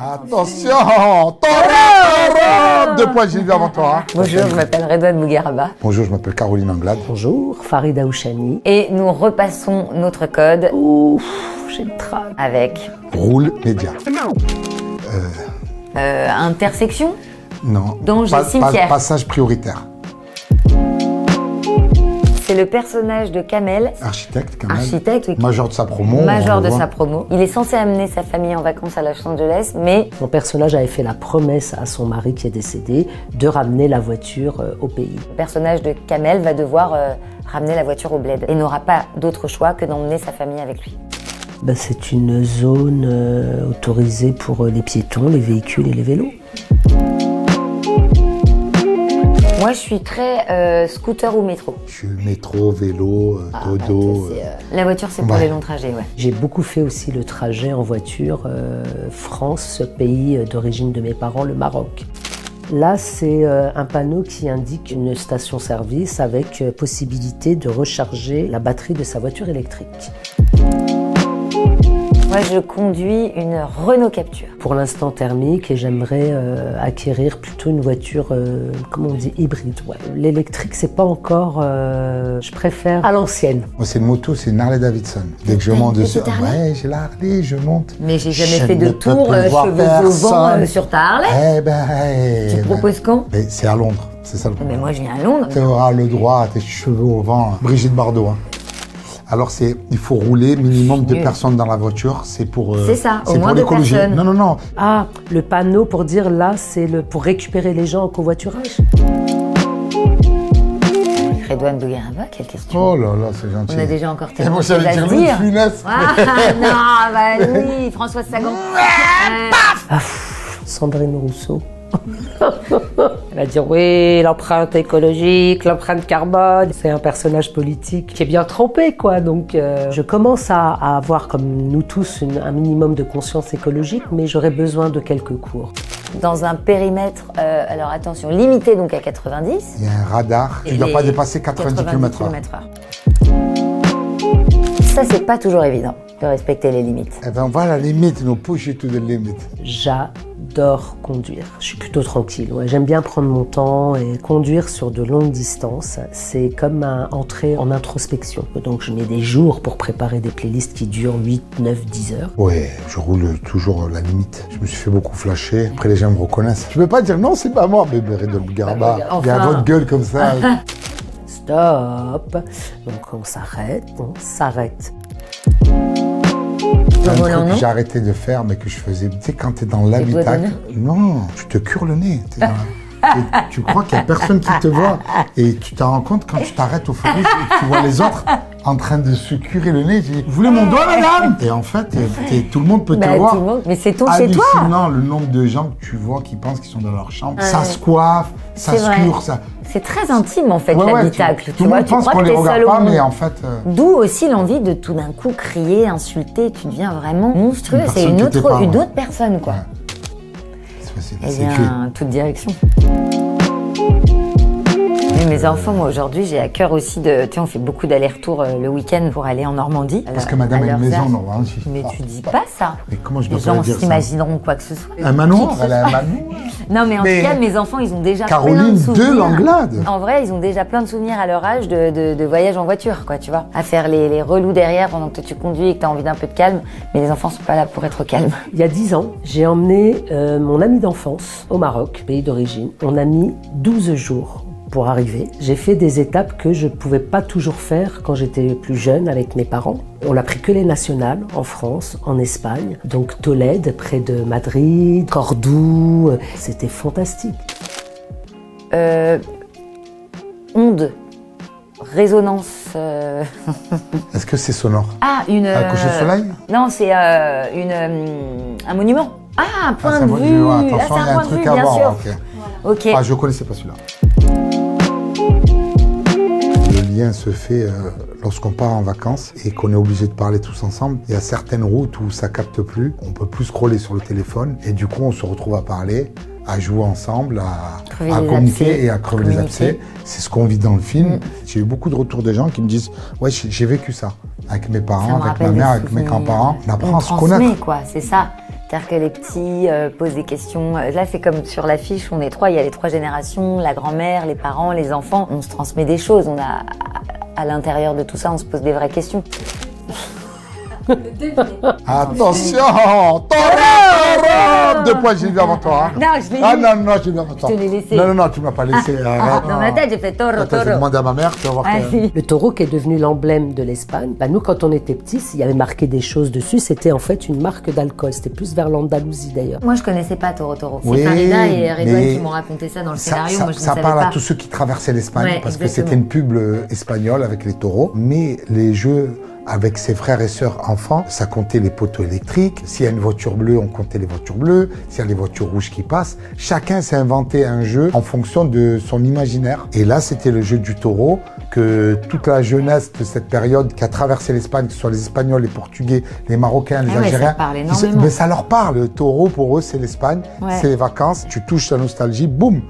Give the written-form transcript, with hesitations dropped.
Attention, Toro, 2 points, j'ai vu avant toi. Bonjour, je m'appelle Redouane Bougueraba. Bonjour, je m'appelle Caroline Anglade. Bonjour, Farida Ouchani. Et nous repassons notre code. Ouf, j'ai le trac. Avec Roule média. intersection. Non. Danger, cimetière. Passage prioritaire. C'est le personnage de Kamel. Architecte, Kamel. Architecte, oui. Major de sa promo. Major de sa promo. Il est censé amener sa famille en vacances à Los Angeles, mais... Mon personnage avait fait la promesse à son mari qui est décédé de ramener la voiture au pays. Le personnage de Kamel va devoir ramener la voiture au bled et n'aura pas d'autre choix que d'emmener sa famille avec lui. C'est une zone autorisée pour les piétons, les véhicules et les vélos. Moi, je suis très scooter ou métro. Je suis métro, vélo, dodo. La voiture, c'est pour les longs trajets, ouais. J'ai beaucoup fait aussi le trajet en voiture France, pays d'origine de mes parents, le Maroc. Là, c'est un panneau qui indique une station-service avec possibilité de recharger la batterie de sa voiture électrique. Moi, je conduis une Renault Captur. Pour l'instant thermique, et j'aimerais acquérir plutôt une voiture, comment on dit, hybride. Ouais. L'électrique, c'est pas encore... je préfère à l'ancienne. Moi, c'est une moto, c'est une Harley Davidson. Dès que je monte dessus... Ouais, j'ai la Harley, je monte. Mais j'ai jamais fait de tour, cheveux au vent sur ta Harley. Tu proposes quand? C'est à Londres, c'est ça le problème. Mais moi, je viens à Londres. Tu auras le droit à tes cheveux au vent. Brigitte Bardot, hein. Alors, il faut rouler minimum 2 personnes dans la voiture. C'est pour. C'est ça, au moins 2 personnes. Non, non, non. Ah, le panneau pour dire là, c'est pour récupérer les gens en covoiturage. Redouane Bougueraba, quelle question. Oh là là, c'est gentil. On a déjà encore tellement de choses à dire. Ah non, bah oui, Françoise Sagan. Sandrine Rousseau. Elle va dire oui, l'empreinte écologique, l'empreinte carbone. C'est un personnage politique qui est bien trempé, quoi. Donc je commence à avoir, comme nous tous, un minimum de conscience écologique, mais j'aurais besoin de quelques cours. Dans un périmètre, alors attention, limité donc à 90. Il y a un radar, tu ne dois pas dépasser 90 km/h. Ça, c'est pas toujours évident de respecter les limites. Eh ben, on va à la limite, nous push to the limit. J'adore conduire. Je suis plutôt tranquille. Ouais. J'aime bien prendre mon temps et conduire sur de longues distances. C'est comme entrer en introspection. Donc, je mets des jours pour préparer des playlists qui durent 8, 9, 10 heures. Ouais, je roule toujours la limite. Je me suis fait beaucoup flasher. Après, les gens me reconnaissent. Je peux pas dire non, c'est pas moi, bébé Redouane Bougueraba. Il y a votre gueule comme ça. Stop. Donc, on s'arrête. C'est un truc que j'ai arrêté de faire, mais que je faisais. Tu sais, quand t'es dans l'habitacle, non, tu te cures le nez. Et tu crois qu'il n'y a personne qui te voit. Et tu t'en rends compte quand tu t'arrêtes au feu rouge et que tu vois les autres en train de se curer le nez. Tu dis, vous voulez mon doigt, madame? Et en fait, tout le monde peut te voir. Mais c'est ton chez toi. Hallucinant le nombre de gens que tu vois qui pensent qu'ils sont dans leur chambre. Ça se coiffe, ça se cure, ça. C'est très intime en fait, l'habitacle. Tout le monde pense qu'on les regarde pas, mais en fait... D'où aussi l'envie de tout d'un coup crier, insulter, tu deviens vraiment monstrueux. C'est une autre personne, quoi. C'est facile. Eh bien, toute direction. Mes enfants, moi aujourd'hui, j'ai à cœur aussi de... Tu sais, on fait beaucoup d'allers-retours le week-end pour aller en Normandie. Parce que madame a une maison en Normandie. Mais tu dis pas ça. Mais comment je dois dire ça? Les gens s'imagineront quoi que ce soit. Un manoir, elle a un manoir. Non, mais en tout cas, mes enfants, ils ont déjà Caroline plein de souvenirs. de Langlade. En vrai, ils ont déjà plein de souvenirs à leur âge de voyage en voiture, quoi, tu vois. À faire les relous derrière pendant que tu conduis et que tu as envie d'un peu de calme. Mais les enfants sont pas là pour être calmes. Il y a 10 ans, j'ai emmené mon ami d'enfance au Maroc, pays d'origine. On a mis 12 jours pour arriver. J'ai fait des étapes que je ne pouvais pas toujours faire quand j'étais plus jeune avec mes parents. On n'a pris que les nationales en France, en Espagne. Donc Tolède, près de Madrid, Cordoue, c'était fantastique. Onde, résonance... Est-ce que c'est sonore? Ah, une... Un coucher de soleil? Non, c'est un monument. Ah, un point de vue. Attention, il y a un truc à voir. Ok. Ah, je connaissais pas celui-là. Le lien se fait lorsqu'on part en vacances et qu'on est obligé de parler tous ensemble. Il y a certaines routes où ça capte plus, on peut plus scroller sur le téléphone et du coup on se retrouve à parler, à jouer ensemble, à communiquer et à crever les abcès. C'est ce qu'on vit dans le film. J'ai eu beaucoup de retours de gens qui me disent « Ouais, j'ai vécu ça avec mes parents, avec ma mère, avec mes grands-parents. » On apprend à se connaître. Quoi, c'est ça. C'est-à-dire que les petits posent des questions. Là, c'est comme sur l'affiche, on est 3, il y a les 3 générations, la grand-mère, les parents, les enfants. On se transmet des choses, on a, à l'intérieur de tout ça, on se pose des vraies questions. Attention, Toro, 2 points, j'ai vu avant toi. Hein. Non, je l'ai dit. Ah non, j'ai vu avant toi. Je te l'ai laissé. Non, tu m'as pas laissé. Dans ma tête, j'ai fait taureau. Attends, je vais demander à ma mère, tu vas voir que... Le taureau qui est devenu l'emblème de l'Espagne, nous quand on était petits, il y avait marqué des choses dessus, c'était en fait une marque d'alcool, c'était plus vers l'Andalousie d'ailleurs. Moi je connaissais pas Toro. Oui, C'est Farida et Redouane mais qui m'ont raconté ça dans le scénario, moi je ne ça savais parle pas. à tous ceux qui traversaient l'Espagne, Ouais, parce exactement. que c'était une pub espagnole avec les taureaux, mais les jeux... Avec ses frères et sœurs enfants, ça comptait les poteaux électriques. S'il y a une voiture bleue, on comptait les voitures bleues. S'il y a les voitures rouges qui passent. Chacun s'est inventé un jeu en fonction de son imaginaire. Et là, c'était le jeu du taureau que toute la jeunesse de cette période qui a traversé l'Espagne, que ce soit les Espagnols, les Portugais, les Marocains, les Algériens. Ça parle énormément. Mais ça leur parle. Le taureau, pour eux, c'est l'Espagne, c'est les vacances. Tu touches la nostalgie, boum,